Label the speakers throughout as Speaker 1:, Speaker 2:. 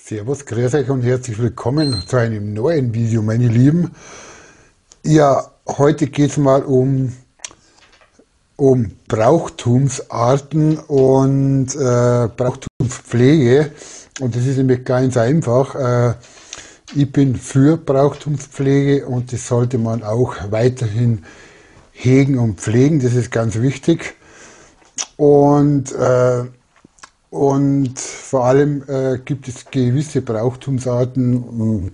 Speaker 1: Servus, grüß euch und herzlich willkommen zu einem neuen Video, meine Lieben. Ja, heute geht es mal um Brauchtumsarten und Brauchtumspflege. Und das ist nämlich ganz einfach. Ich bin für Brauchtumspflege und das sollte man auch weiterhin hegen und pflegen. Das ist ganz wichtig. Und vor allem gibt es gewisse Brauchtumsarten,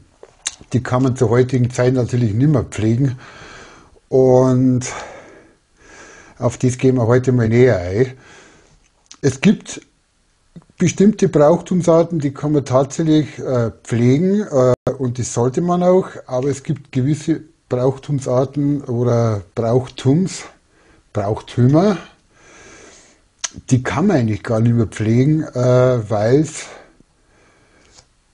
Speaker 1: die kann man zur heutigen Zeit natürlich nicht mehr pflegen. Und auf das gehen wir heute mal näher ein. Es gibt bestimmte Brauchtumsarten, die kann man tatsächlich pflegen und das sollte man auch. Aber es gibt gewisse Brauchtumsarten oder Brauchtümer, die kann man eigentlich gar nicht mehr pflegen, weil es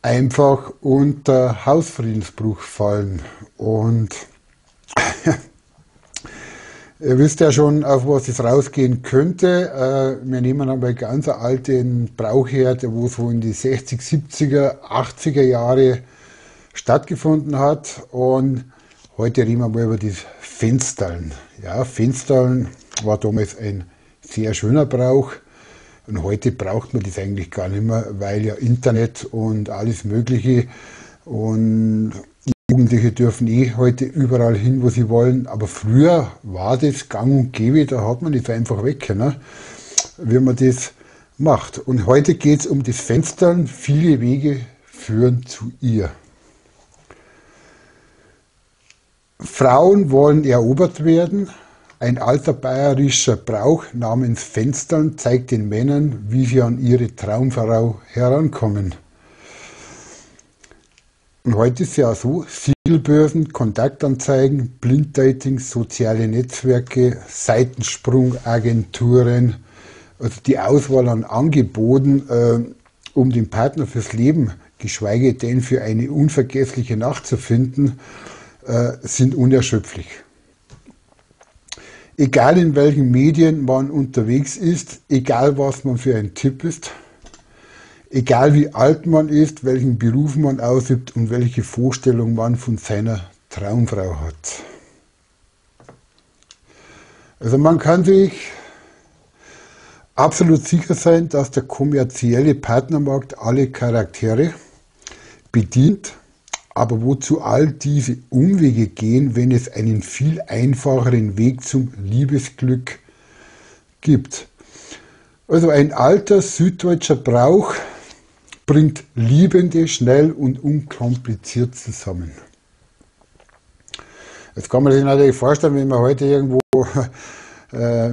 Speaker 1: einfach unter Hausfriedensbruch fallen. Und ihr wisst ja schon, auf was es rausgehen könnte. Wir nehmen einmal ganz einen alten Brauchherd, wo so in die 60, 70er, 80er Jahre stattgefunden hat. Und heute reden wir mal über das Fensterln. Ja, Fensterln war damals ein sehr schöner Brauch und heute braucht man das eigentlich gar nicht mehr, weil ja Internet und alles Mögliche und Jugendliche dürfen heute überall hin, wo sie wollen, aber früher war das gang und gäbe, da hat man das einfach weg, ne? Wie man das macht. Und heute geht es um das Fenstern, viele Wege führen zu ihr. Frauen wollen erobert werden. Ein alter bayerischer Brauch namens Fenstern zeigt den Männern, wie sie an ihre Traumfrau herankommen. Und heute ist es ja so, Siegelbörsen, Kontaktanzeigen, Blinddating, soziale Netzwerke, Seitensprungagenturen, also die Auswahl an Angeboten, um den Partner fürs Leben, geschweige denn für eine unvergessliche Nacht zu finden, sind unerschöpflich. Egal in welchen Medien man unterwegs ist, egal was man für ein Typ ist, egal wie alt man ist, welchen Beruf man ausübt und welche Vorstellung man von seiner Traumfrau hat. Also man kann sich absolut sicher sein, dass der kommerzielle Partnermarkt alle Charaktere bedient. Aber wozu all diese Umwege gehen, wenn es einen viel einfacheren Weg zum Liebesglück gibt? Also ein alter süddeutscher Brauch bringt Liebende schnell und unkompliziert zusammen. Jetzt kann man sich natürlich vorstellen, wenn man heute irgendwo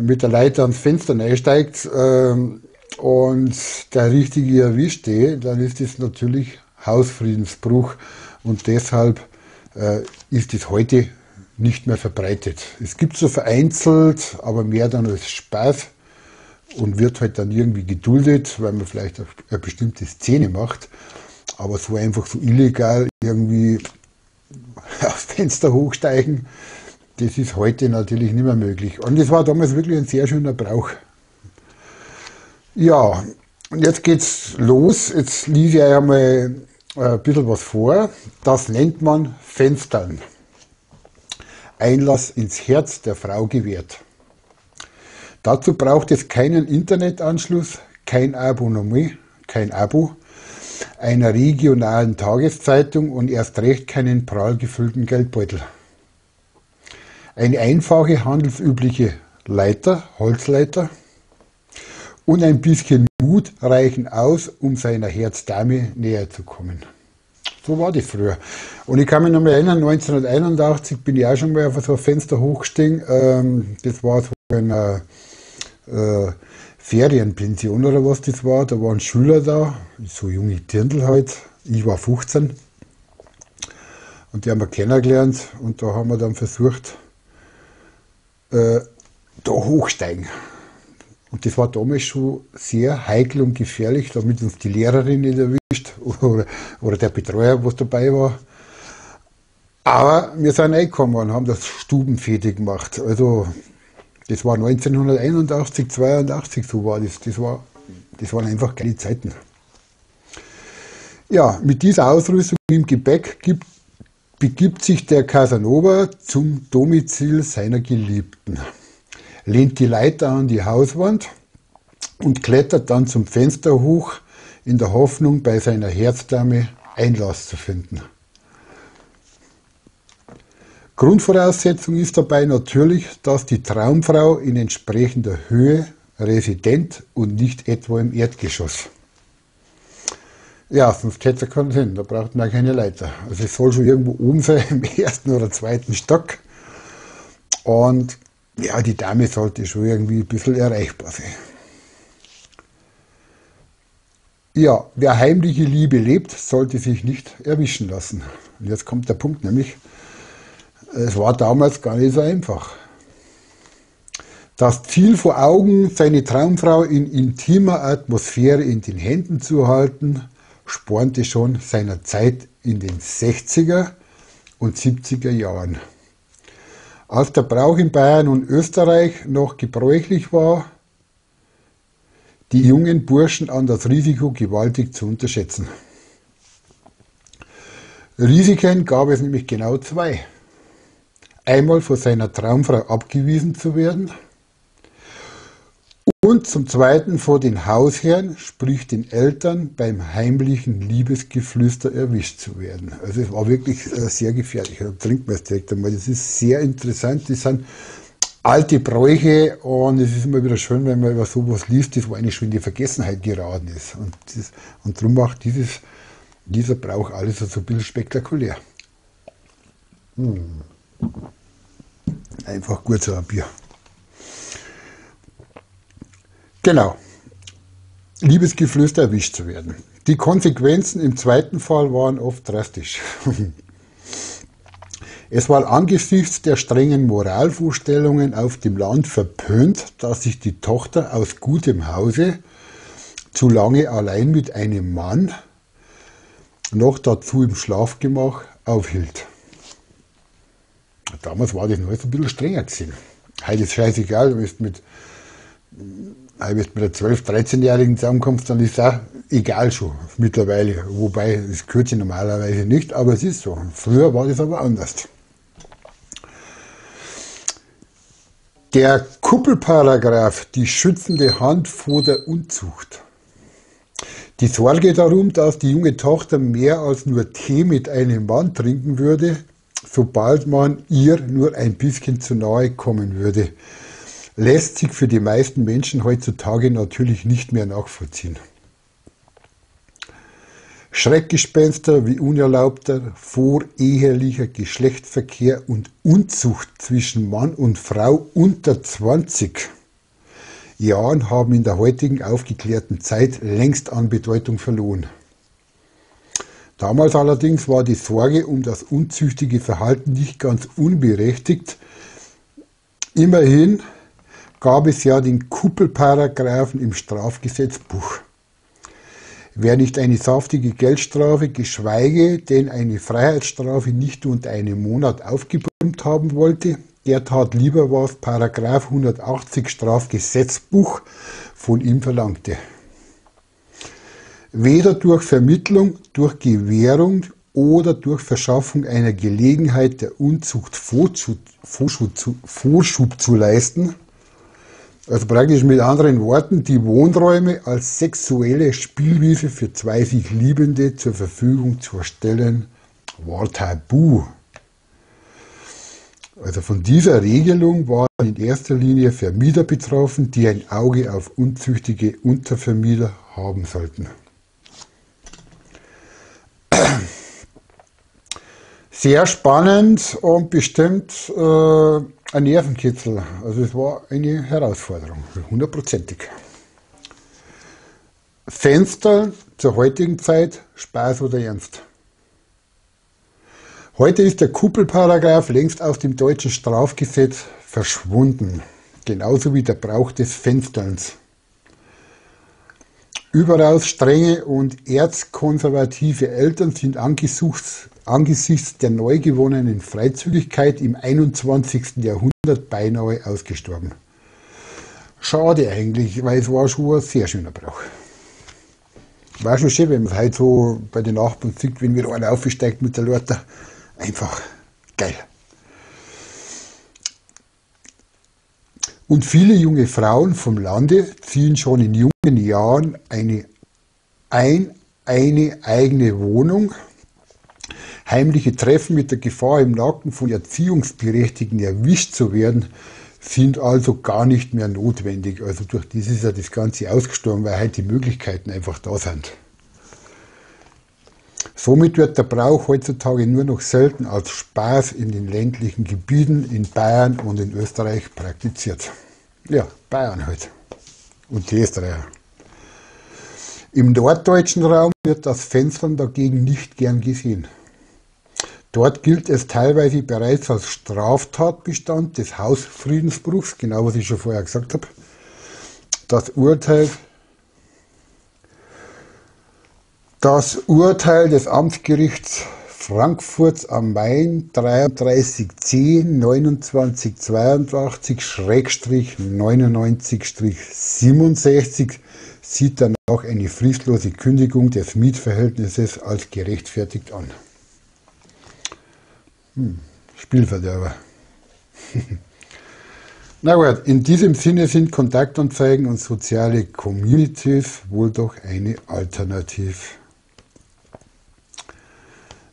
Speaker 1: mit der Leiter ans Fenster einsteigt und der Richtige erwischt, dann ist das natürlich Hausfriedensbruch. Und deshalb ist es heute nicht mehr verbreitet. Es gibt so vereinzelt, aber mehr dann als Spaß und wird halt dann irgendwie geduldet, weil man vielleicht eine bestimmte Szene macht. Aber so einfach so illegal irgendwie aufs Fenster hochsteigen, das ist heute natürlich nicht mehr möglich. Und das war damals wirklich ein sehr schöner Brauch. Ja, und jetzt geht's los. Jetzt lese ich einmal ein bisschen was vor. Das nennt man Fenstern. Einlass ins Herz der Frau gewährt. Dazu braucht es keinen Internetanschluss, kein Abonnement, kein Abo, einer regionalen Tageszeitung und erst recht keinen prall gefüllten Geldbeutel. Eine einfache handelsübliche Leiter, Holzleiter und ein bisschen Mut reichen aus, um seiner Herzdame näher zu kommen. So war das früher. Und ich kann mich noch mal erinnern, 1981 bin ich auch schon mal auf so ein Fenster hochgestiegen. Das war so eine Ferienpension oder was das war. Da waren Schüler da, so junge Dirndl halt. Ich war 15. Und die haben wir kennengelernt und da haben wir dann versucht, da hochsteigen. Und das war damals schon sehr heikel und gefährlich, damit uns die Lehrerin nicht erwischt oder der Betreuer, was dabei war. Aber wir sind reingekommen und haben das stubenfertig gemacht. Also das war 1981, 82, so war das. Das waren einfach geile Zeiten. Ja, mit dieser Ausrüstung im Gepäck begibt sich der Casanova zum Domizil seiner Geliebten, lehnt die Leiter an die Hauswand und klettert dann zum Fenster hoch, in der Hoffnung, bei seiner Herzdame Einlass zu finden. Grundvoraussetzung ist dabei natürlich, dass die Traumfrau in entsprechender Höhe resident und nicht etwa im Erdgeschoss. Ja, sonst hätte es keinen Sinn, da braucht man keine Leiter. Also es soll schon irgendwo oben sein, im ersten oder zweiten Stock. Und ja, die Dame sollte schon irgendwie ein bisschen erreichbar sein. Ja, wer heimliche Liebe lebt, sollte sich nicht erwischen lassen. Und jetzt kommt der Punkt, nämlich, es war damals gar nicht so einfach. Das Ziel vor Augen, seine Traumfrau in intimer Atmosphäre in den Händen zu halten, spornte schon seiner Zeit in den 60er und 70er Jahren. Als der Brauch in Bayern und Österreich noch gebräuchlich war, die jungen Burschen an das Risiko gewaltig zu unterschätzen. Risiken gab es nämlich genau zwei. Einmal von seiner Traumfrau abgewiesen zu werden und zum Zweiten vor den Hausherren, sprich den Eltern, beim heimlichen Liebesgeflüster erwischt zu werden. Also es war wirklich sehr gefährlich. Da trinkt man es direkt einmal. Das ist sehr interessant. Das sind alte Bräuche und es ist immer wieder schön, wenn man über sowas liest, das wo eigentlich schon in die Vergessenheit geraten ist. Und darum macht dieser Brauch alles so ein bisschen spektakulär. Einfach gut so ein Bier. Genau, Liebesgeflüster erwischt zu werden. Die Konsequenzen im zweiten Fall waren oft drastisch. Es war angesichts der strengen Moralvorstellungen auf dem Land verpönt, dass sich die Tochter aus gutem Hause zu lange allein mit einem Mann, noch dazu im Schlafgemach, aufhielt. Damals war das noch ein bisschen strenger gewesen. Heute ist scheißegal, wenn du mit einer 12-, 13-Jährigen zusammenkommst, dann ist das egal schon mittlerweile. Wobei, das gehört sich normalerweise nicht, aber es ist so. Früher war das aber anders. Der Kuppelparagraph, die schützende Hand vor der Unzucht. Die Sorge darum, dass die junge Tochter mehr als nur Tee mit einem Mann trinken würde, sobald man ihr nur ein bisschen zu nahe kommen würde, lässt sich für die meisten Menschen heutzutage natürlich nicht mehr nachvollziehen. Schreckgespenster wie unerlaubter, vorehelicher Geschlechtsverkehr und Unzucht zwischen Mann und Frau unter 20 Jahren haben in der heutigen aufgeklärten Zeit längst an Bedeutung verloren. Damals allerdings war die Sorge um das unzüchtige Verhalten nicht ganz unberechtigt. Immerhin gab es ja den Kuppelparagraphen im Strafgesetzbuch. Wer nicht eine saftige Geldstrafe, geschweige denn eine Freiheitsstrafe nicht unter einem Monat aufgebrummt haben wollte, der tat lieber, was Paragraph 180 Strafgesetzbuch von ihm verlangte. Weder durch Vermittlung, durch Gewährung oder durch Verschaffung einer Gelegenheit der Unzucht Vorschub zu leisten, also praktisch mit anderen Worten, die Wohnräume als sexuelle Spielwiese für zwei sich Liebende zur Verfügung zu stellen, war tabu. Also von dieser Regelung waren in erster Linie Vermieter betroffen, die ein Auge auf unzüchtige Untervermieter haben sollten. Sehr spannend und bestimmt ein Nervenkitzel. Also es war eine Herausforderung, 100%ig. Fenster zur heutigen Zeit, Spaß oder Ernst? Heute ist der Kuppelparagraph längst aus dem deutschen Strafgesetz verschwunden, genauso wie der Brauch des Fensterns. Überaus strenge und erzkonservative Eltern sind angesichts der neu gewonnenen Freizügigkeit im 21. Jahrhundert beinahe ausgestorben. Schade eigentlich, weil es war schon ein sehr schöner Brauch. War schon schön, wenn man es halt so bei den Nachbarn sieht, wenn wieder einer aufsteigt mit der Leiter. Einfach geil. Und viele junge Frauen vom Lande ziehen schon in jungen Jahren eine eigene Wohnung. Heimliche Treffen mit der Gefahr, im Nacken von Erziehungsberechtigten erwischt zu werden, sind also gar nicht mehr notwendig. Also durch das ist ja das Ganze ausgestorben, weil halt die Möglichkeiten einfach da sind. Somit wird der Brauch heutzutage nur noch selten als Spaß in den ländlichen Gebieten in Bayern und in Österreich praktiziert. Ja, Bayern halt. Und die Österreicher. Im norddeutschen Raum wird das Fenstern dagegen nicht gern gesehen. Dort gilt es teilweise bereits als Straftatbestand des Hausfriedensbruchs, genau was ich schon vorher gesagt habe. Das Urteil des Amtsgerichts Frankfurt am Main 33c 2982-99-67 sieht danach eine fristlose Kündigung des Mietverhältnisses als gerechtfertigt an. Spielverderber. Na gut, in diesem Sinne sind Kontaktanzeigen und soziale Communities wohl doch eine Alternative.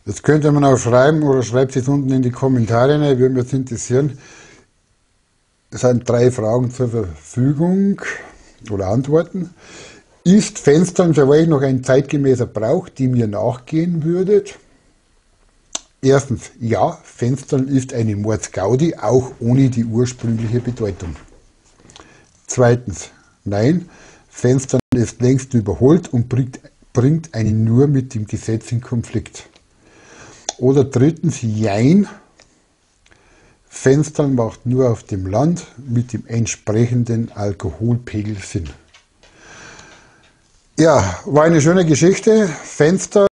Speaker 1: Das könnte man auch schreiben oder schreibt es unten in die Kommentare rein, würde mich interessieren. Es sind 3 Fragen zur Verfügung oder Antworten. Ist Fenstern für euch noch ein zeitgemäßer Brauch, dem ihr nachgehen würdet? Erstens, ja, Fenstern ist eine Mordsgaudi, auch ohne die ursprüngliche Bedeutung. Zweitens, nein, Fenstern ist längst überholt und bringt einen nur mit dem Gesetz in Konflikt. Oder drittens, jein, Fenstern macht nur auf dem Land mit dem entsprechenden Alkoholpegel Sinn. Ja, war eine schöne Geschichte. Fenstern,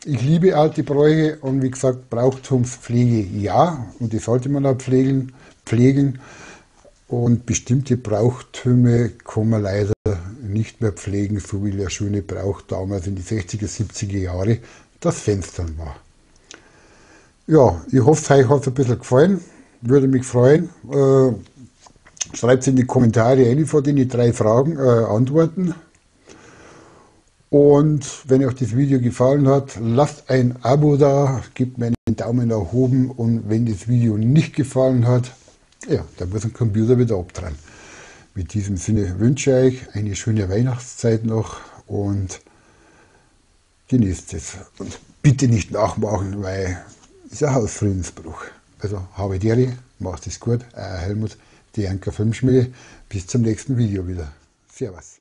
Speaker 1: ich liebe alte Bräuche und wie gesagt, Brauchtumspflege ja, und die sollte man auch pflegen. Und bestimmte Brauchtüme kann man leider nicht mehr pflegen, so wie der schöne Brauch damals in die 60er, 70er Jahre das Fenstern war. Ja, ich hoffe, euch hat es ein bisschen gefallen. Würde mich freuen. Schreibt es in die Kommentare eine von den 3 Fragen, Antworten. Und wenn euch das Video gefallen hat, lasst ein Abo da, gebt mir einen Daumen nach oben und wenn das Video nicht gefallen hat, ja, dann muss ein Computer wieder abdrehen. Mit diesem Sinne wünsche ich euch eine schöne Weihnachtszeit noch und genießt es. Und bitte nicht nachmachen, weil es ist ein Hausfriedensbruch. Also habe die Ehre, macht es gut, Helmut, die Anker Filmschmiede. Bis zum nächsten Video wieder. Servus.